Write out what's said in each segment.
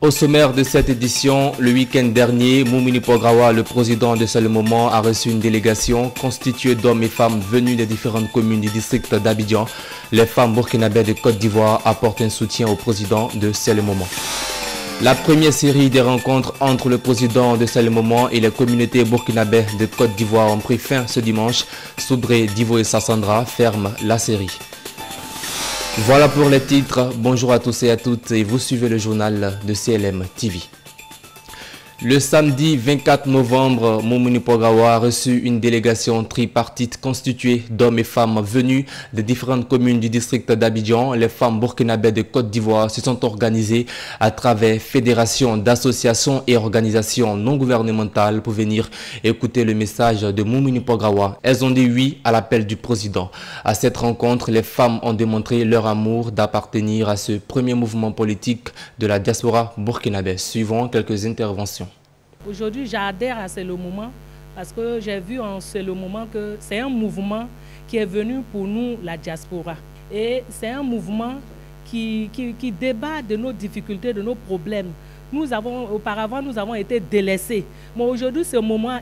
Au sommaire de cette édition, le week-end dernier, Moumouni Pograwa, le président de Seul Moment, a reçu une délégation constituée d'hommes et femmes venus des différentes communes du district d'Abidjan. Les femmes burkinabées de Côte d'Ivoire apportent un soutien au président de Seul Moment. La première série des rencontres entre le président de Seul Moment et les communautés burkinabées de Côte d'Ivoire ont pris fin ce dimanche. Soudré, Divo et Sassandra ferment la série. Voilà pour les titres. Bonjour à tous et à toutes et vous suivez le journal de CLM TV. Le samedi 24 novembre, Moumouni Pograwa a reçu une délégation tripartite constituée d'hommes et femmes venus de différentes communes du district d'Abidjan. Les femmes burkinabées de Côte d'Ivoire se sont organisées à travers fédérations d'associations et organisations non gouvernementales pour venir écouter le message de Moumouni Pograwa. Elles ont dit oui à l'appel du président. À cette rencontre, les femmes ont démontré leur amour d'appartenir à ce premier mouvement politique de la diaspora burkinabé. Suivons quelques interventions. Aujourd'hui, j'adhère à C'est le moment parce que j'ai vu en C'est le moment que c'est un mouvement qui est venu pour nous, la diaspora. Et c'est un mouvement qui débat de nos difficultés, de nos problèmes. Auparavant, nous avons été délaissés. Mais aujourd'hui, ce mouvement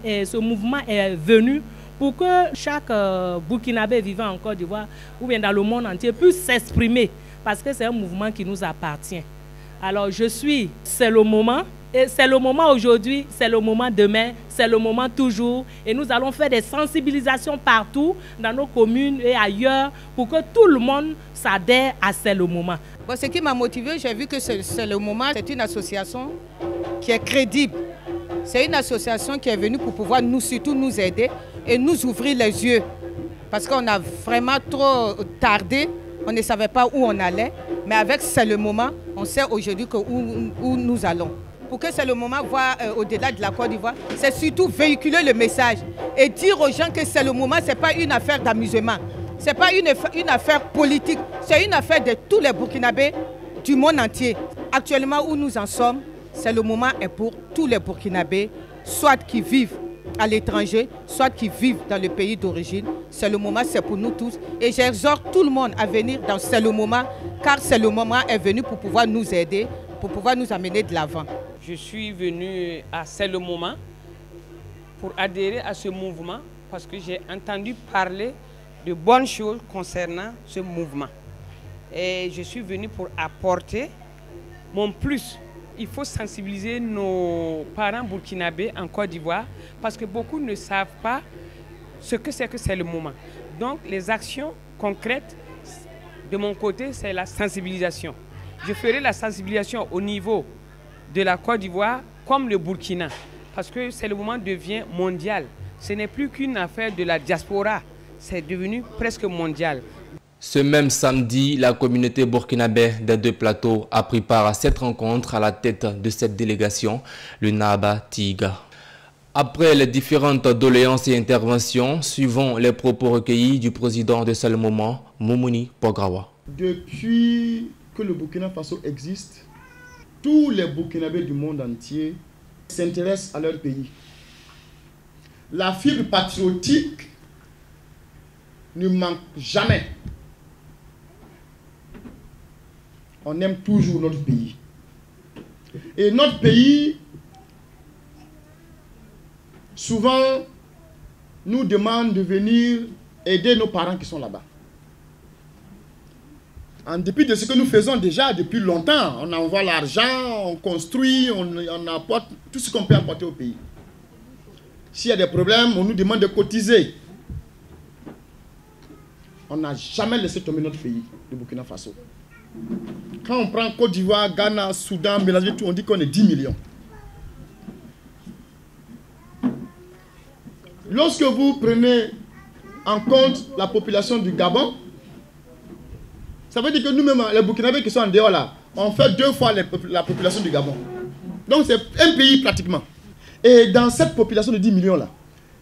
est venu pour que chaque Burkinabé vivant en Côte d'Ivoire ou bien dans le monde entier puisse s'exprimer parce que c'est un mouvement qui nous appartient. Alors, c'est le moment. Et c'est le moment aujourd'hui, c'est le moment demain, c'est le moment toujours. Et nous allons faire des sensibilisations partout, dans nos communes et ailleurs, pour que tout le monde s'adhère à C'est le moment. Bon, ce qui m'a motivé, j'ai vu que C'est le moment, c'est une association qui est crédible. C'est une association qui est venue pour pouvoir surtout nous aider et nous ouvrir les yeux. Parce qu'on a vraiment trop tardé, on ne savait pas où on allait. Mais avec C'est le moment, on sait aujourd'hui où nous allons. Pour que C'est le moment voit au-delà de la Côte d'Ivoire, c'est surtout véhiculer le message et dire aux gens que C'est le moment, ce n'est pas une affaire d'amusement, ce n'est pas une affaire politique, c'est une affaire de tous les Burkinabés du monde entier. Actuellement où nous en sommes, C'est le moment est pour tous les Burkinabés, soit qui vivent à l'étranger, soit qui vivent dans le pays d'origine. C'est le moment, c'est pour nous tous. Et j'exhorte tout le monde à venir dans C'est le moment, car C'est le moment est venu pour pouvoir nous aider, pour pouvoir nous amener de l'avant. Je suis venu à C'est le moment pour adhérer à ce mouvement parce que j'ai entendu parler de bonnes choses concernant ce mouvement. Et je suis venu pour apporter mon plus. Il faut sensibiliser nos parents burkinabés en Côte d'Ivoire parce que beaucoup ne savent pas ce que c'est le moment. Donc les actions concrètes de mon côté, c'est la sensibilisation. Je ferai la sensibilisation au niveau de la Côte d'Ivoire comme le Burkina, parce que C'est le moment devient mondial. Ce n'est plus qu'une affaire de la diaspora, c'est devenu presque mondial. Ce même samedi, la communauté burkinabé des deux plateaux a pris part à cette rencontre à la tête de cette délégation, le Naba Tiga. Après les différentes doléances et interventions, suivons les propos recueillis du président de Seul Moment, Moumouni Pograwa. Depuis que le Burkina Faso existe, tous les Burkinabés du monde entier s'intéressent à leur pays. La fibre patriotique ne manque jamais. On aime toujours notre pays. Et notre pays, souvent, nous demande de venir aider nos parents qui sont là-bas. En dépit de ce que nous faisons déjà depuis longtemps, on envoie l'argent, on construit, on apporte tout ce qu'on peut apporter au pays. S'il y a des problèmes, on nous demande de cotiser. On n'a jamais laissé tomber notre pays, le Burkina Faso. Quand on prend Côte d'Ivoire, Ghana, Soudan, mélanger tout, on dit qu'on est 10 millions. Lorsque vous prenez en compte la population du Gabon, ça veut dire que nous-mêmes, les Burkinabés qui sont en dehors là, on fait 2 fois la population du Gabon. Donc c'est un pays pratiquement. Et dans cette population de 10 millions là,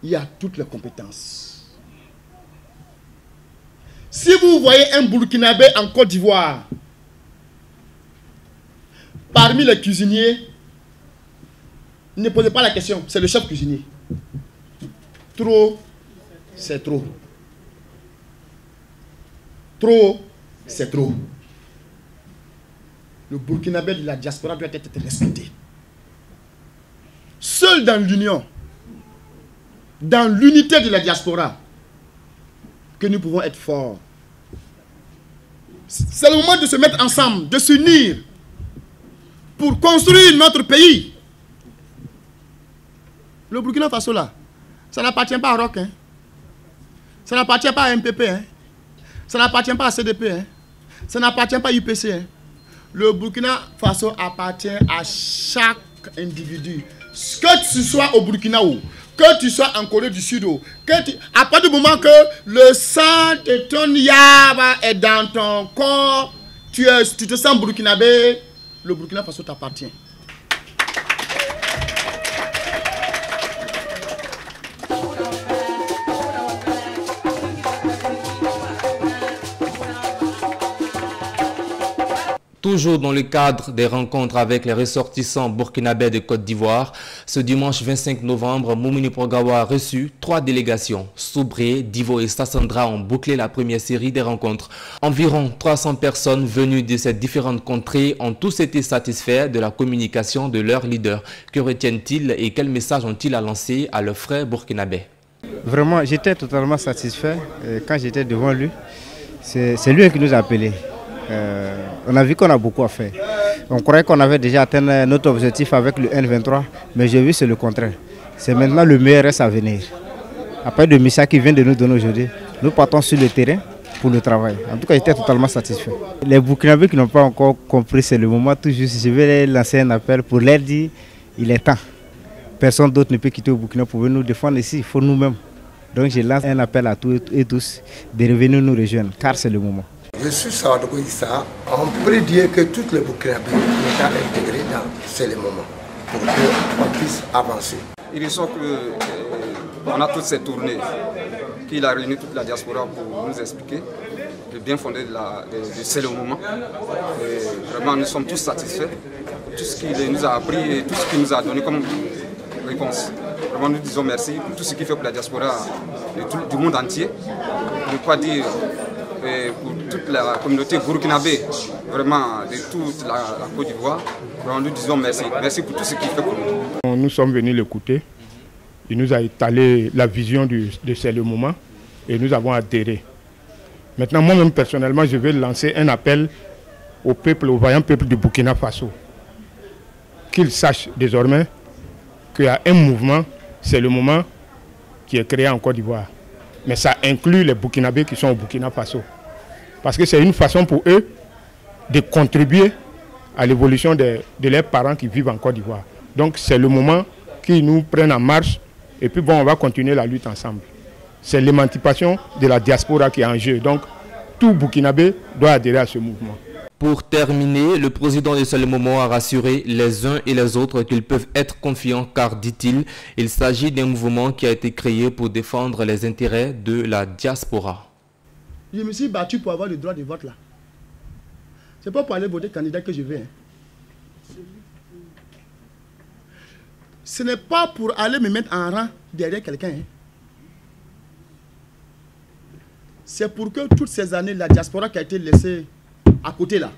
il y a toutes les compétences. Si vous voyez un Burkinabé en Côte d'Ivoire, parmi les cuisiniers, ne posez pas la question, c'est le chef cuisinier. Trop, c'est trop. Trop, c'est trop. le Burkinabé de la diaspora doit être respecté. Seul dans l'union, dans l'unité de la diaspora, que nous pouvons être forts. C'est le moment de se mettre ensemble, de s'unir pour construire notre pays. Le Burkina Faso là, ça n'appartient pas à ROC, hein. Ça n'appartient pas à MPP, hein. Ça n'appartient pas à CDP, hein. Ça n'appartient pas à UPC. Hein. Le Burkina Faso appartient à chaque individu. Que tu sois au Burkina ou que tu sois en Corée du Sud, à partir du moment que le sang de ton yaba est dans ton corps, tu te sens burkinabé, le Burkina Faso t'appartient. Toujours dans le cadre des rencontres avec les ressortissants burkinabés de Côte d'Ivoire, ce dimanche 25 novembre, Moumouni Prograwah a reçu 3 délégations. Soubré, Divo et Sassandra ont bouclé la première série des rencontres. Environ 300 personnes venues de ces différentes contrées ont tous été satisfaits de la communication de leurs leaders. Que retiennent-ils et quel message ont-ils à lancer à leurs frères burkinabés? Vraiment, j'étais totalement satisfait quand j'étais devant lui. C'est lui qui nous a appelés. On a vu qu'on a beaucoup à faire. On croyait qu'on avait déjà atteint notre objectif avec le N23, mais j'ai vu c'est le contraire. C'est maintenant le meilleur reste à venir. Après le message qui vient de nous donner aujourd'hui, nous partons sur le terrain pour le travail. En tout cas, j'étais totalement satisfait. Les Burkinabés qui n'ont pas encore compris, c'est le moment tout juste. Je vais lancer un appel pour leur dire il est temps. Personne d'autre ne peut quitter le Burkina pour venir nous défendre ici, il faut nous-mêmes. Donc je lance un appel à tous et tous de revenir nous rejoindre, car c'est le moment. Je suis Sawadogo Issa. On peut dire que toutes les Burkinabés sont intégrés dans ces moments pour qu'on puisse avancer. Il ressort qu'on a toutes ces tournées, qu'il a réuni toute la diaspora pour nous expliquer le bien fondé de ces moments. Et vraiment, nous sommes tous satisfaits de tout ce qu'il nous a appris et tout ce qu'il nous a donné comme réponse. Vraiment, nous disons merci pour tout ce qu'il fait pour la diaspora du monde entier. De quoi dire pour toute la communauté burkinabé, vraiment de toute la Côte d'Ivoire. Nous disons merci. Merci pour tout ce qu'il fait pour nous. Nous sommes venus l'écouter. Il nous a étalé la vision de ces moments et nous avons adhéré. Maintenant, moi-même personnellement, je vais lancer un appel au peuple, au vaillant peuple du Burkina Faso. Qu'ils sachent désormais qu'il y a un mouvement, c'est le moment qui est créé en Côte d'Ivoire. Mais ça inclut les Burkinabés qui sont au Burkina Faso. Parce que c'est une façon pour eux de contribuer à l'évolution de leurs parents qui vivent en Côte d'Ivoire. Donc c'est le moment qu'ils nous prennent en marche et puis bon, on va continuer la lutte ensemble. C'est l'émancipation de la diaspora qui est en jeu. Donc tout Burkinabé doit adhérer à ce mouvement. Pour terminer, le président de Seul Moment a rassuré les uns et les autres qu'ils peuvent être confiants car, dit-il, il s'agit d'un mouvement qui a été créé pour défendre les intérêts de la diaspora. Je me suis battu pour avoir le droit de vote là. C'est pas pour aller voter candidat que je vais. Hein. Ce n'est pas pour aller me mettre en rang derrière quelqu'un. Hein. C'est pour que toutes ces années, la diaspora qui a été laissée à côté là,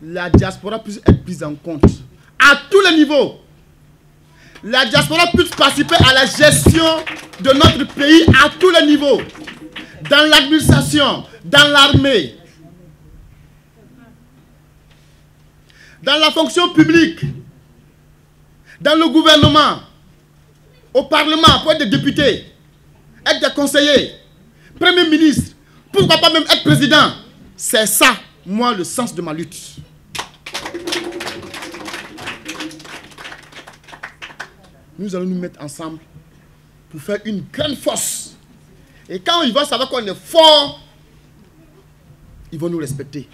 la diaspora puisse être prise en compte à tous les niveaux. La diaspora puisse participer à la gestion de notre pays à tous les niveaux. Dans l'administration, dans l'armée, dans la fonction publique, dans le gouvernement, au Parlement, pour être des députés, être des conseillers, Premier ministre, pourquoi pas même être président. C'est ça, moi, le sens de ma lutte. Nous allons nous mettre ensemble pour faire une grande force. Et quand ils vont savoir qu'on est fort, ils vont nous respecter.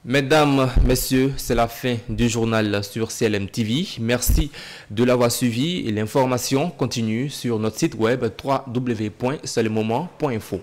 Mesdames, messieurs, c'est la fin du journal sur CLM TV. Merci de l'avoir suivi et l'information continue sur notre site web www.seulemoment.info.